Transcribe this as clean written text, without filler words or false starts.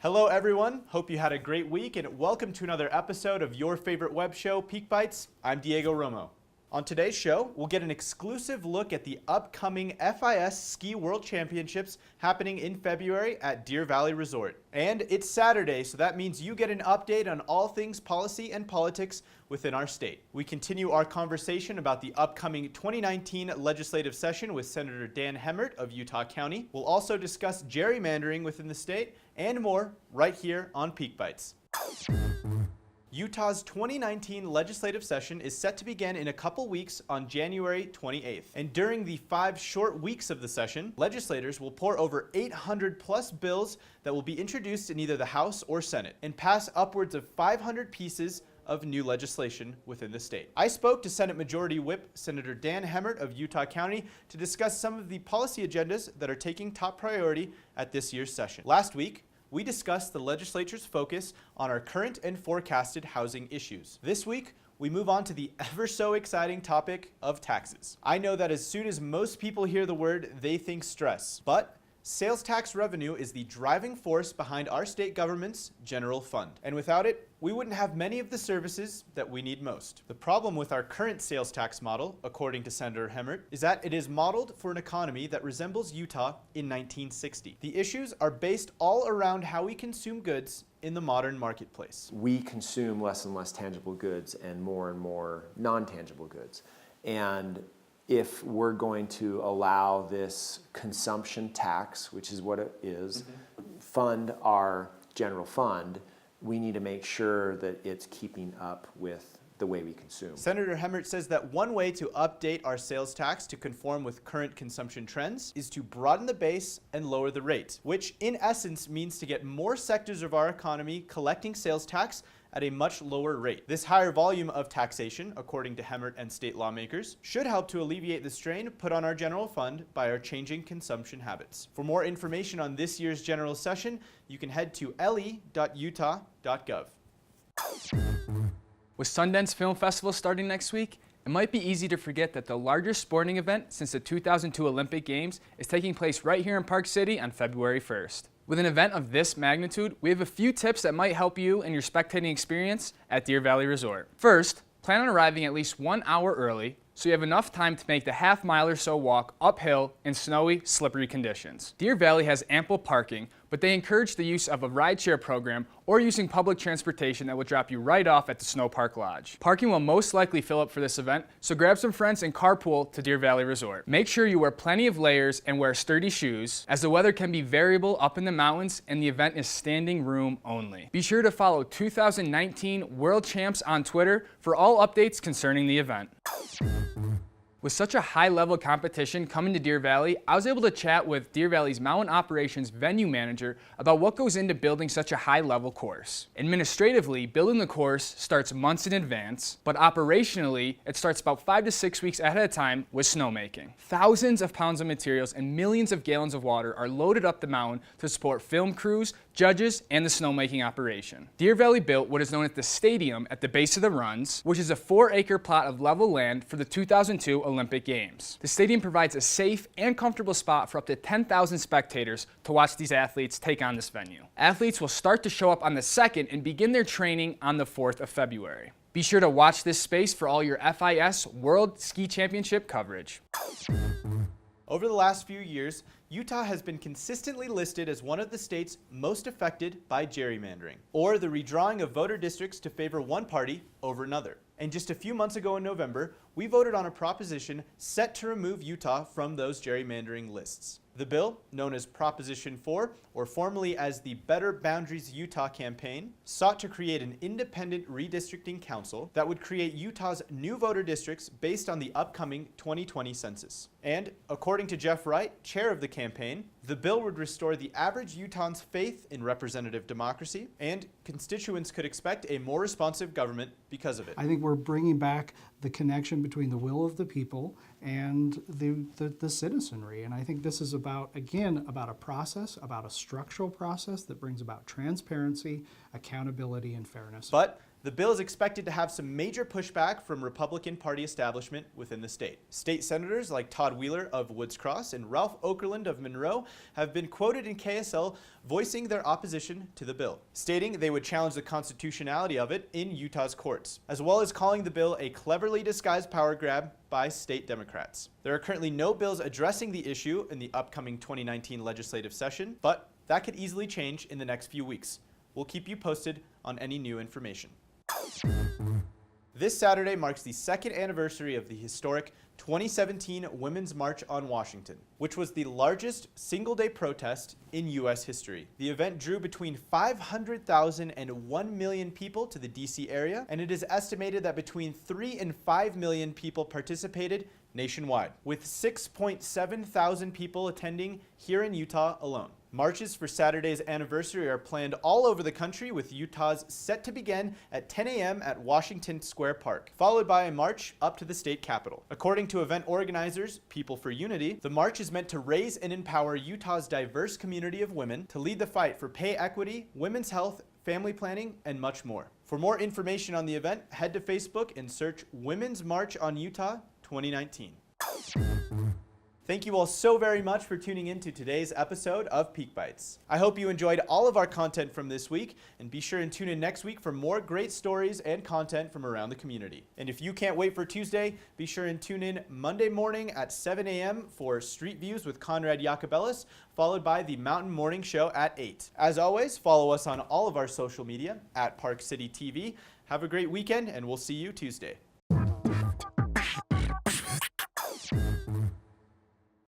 Hello everyone, hope you had a great week and welcome to another episode of your favorite web show, Peak Bytes. I'm Diego Romo. On today's show, we'll get an exclusive look at the upcoming FIS Ski World Championships happening in February at Deer Valley Resort. And it's Saturday, so that means you get an update on all things policy and politics within our state. We continue our conversation about the upcoming 2019 legislative session with Senator Dan Hemmert of Utah County. We'll also discuss gerrymandering within the state and more right here on Peak Bytes. Utah's 2019 legislative session is set to begin in a couple weeks on January 28th. And during the 5 short weeks of the session, legislators will pour over 800 plus bills that will be introduced in either the House or Senate and pass upwards of 500 pieces of new legislation within the state. I spoke to Senate Majority Whip Senator Dan Hemmert of Utah County to discuss some of the policy agendas that are taking top priority at this year's session. Last week, we discussed the legislature's focus on our current and forecasted housing issues. This week, we move on to the ever so exciting topic of taxes. I know that as soon as most people hear the word, they think stress, but sales tax revenue is the driving force behind our state government's general fund. And without it, we wouldn't have many of the services that we need most. The problem with our current sales tax model, according to Senator Hemmert, is that it is modeled for an economy that resembles Utah in 1960. The issues are based all around how we consume goods in the modern marketplace. We consume less and less tangible goods and more non-tangible goods. And if we're going to allow this consumption tax, which is what it is, fund our general fund, we need to make sure that it's keeping up with the way we consume. Senator Hemmert says that one way to update our sales tax to conform with current consumption trends is to broaden the base and lower the rate, which in essence means to get more sectors of our economy collecting sales tax at a much lower rate. This higher volume of taxation, according to Hemmert and state lawmakers, should help to alleviate the strain put on our general fund by our changing consumption habits. For more information on this year's general session, you can head to le.utah.gov. With Sundance Film Festival starting next week, it might be easy to forget that the largest sporting event since the 2002 Olympic Games is taking place right here in Park City on February 1st. With an event of this magnitude, we have a few tips that might help you in your spectating experience at Deer Valley Resort. First, plan on arriving at least 1 hour early so you have enough time to make the half-mile or so walk uphill in snowy, slippery conditions. Deer Valley has ample parking, but they encourage the use of a rideshare program or using public transportation that will drop you right off at the Snow Park Lodge. Parking will most likely fill up for this event, so grab some friends and carpool to Deer Valley Resort. Make sure you wear plenty of layers and wear sturdy shoes, as the weather can be variable up in the mountains and the event is standing room only. Be sure to follow 2019 World Champs on Twitter for all updates concerning the event. With such a high-level competition coming to Deer Valley, I was able to chat with Deer Valley's Mountain Operations venue manager about what goes into building such a high-level course. Administratively, building the course starts months in advance, but operationally, it starts about 5 to 6 weeks ahead of time with snowmaking. Thousands of pounds of materials and millions of gallons of water are loaded up the mountain to support film crews, judges, and the snowmaking operation. Deer Valley built what is known as the stadium at the base of the runs, which is a 4-acre plot of level land for the 2002 Olympic Games. The stadium provides a safe and comfortable spot for up to 10,000 spectators to watch these athletes take on this venue. Athletes will start to show up on the 2nd and begin their training on the 4th of February. Be sure to watch this space for all your FIS World Ski Championship coverage. Over the last few years, Utah has been consistently listed as one of the states most affected by gerrymandering, or the redrawing of voter districts to favor one party over another. And just a few months ago in November, we voted on a proposition set to remove Utah from those gerrymandering lists. The bill, known as Proposition 4, or formerly as the Better Boundaries Utah campaign, sought to create an independent redistricting council that would create Utah's new voter districts based on the upcoming 2020 census. And according to Jeff Wright, chair of the campaign, the bill would restore the average Utahns' faith in representative democracy, and constituents could expect a more responsive government because of it. I think we're bringing back the connection between the will of the people and the citizenry. And I think this is about, again, about a process, about a structural process that brings about transparency, accountability, and fairness. But The bill is expected to have some major pushback from Republican Party establishment within the state. State senators like Todd Wheeler of Woods Cross and Ralph Okerlund of Monroe have been quoted in KSL voicing their opposition to the bill, stating they would challenge the constitutionality of it in Utah's courts, as well as calling the bill a cleverly disguised power grab by state Democrats. There are currently no bills addressing the issue in the upcoming 2019 legislative session, but that could easily change in the next few weeks. We'll keep you posted on any new information. This Saturday marks the second anniversary of the historic 2017 Women's March on Washington, which was the largest single-day protest in U.S. history. The event drew between 500,000 and 1 million people to the D.C. area, and it is estimated that between 3 and 5 million people participated nationwide, with 6.7 thousand people attending here in Utah alone. Marches for Saturday's anniversary are planned all over the country, with Utah's set to begin at 10 a.m. at Washington Square Park, followed by a march up to the state capitol. According to event organizers, People for Unity, the march is meant to raise and empower Utah's diverse community of women to lead the fight for pay equity, women's health, family planning, and much more. For more information on the event, head to Facebook and search Women's March on Utah 2019. Thank you all so very much for tuning in to today's episode of Peak Bytes. I hope you enjoyed all of our content from this week, and be sure and tune in next week for more great stories and content from around the community. And if you can't wait for Tuesday, be sure and tune in Monday morning at 7 a.m. for Street Views with Conrad Jacobellis, followed by the Mountain Morning Show at 8. As always, follow us on all of our social media at Park City TV. Have a great weekend, and we'll see you Tuesday.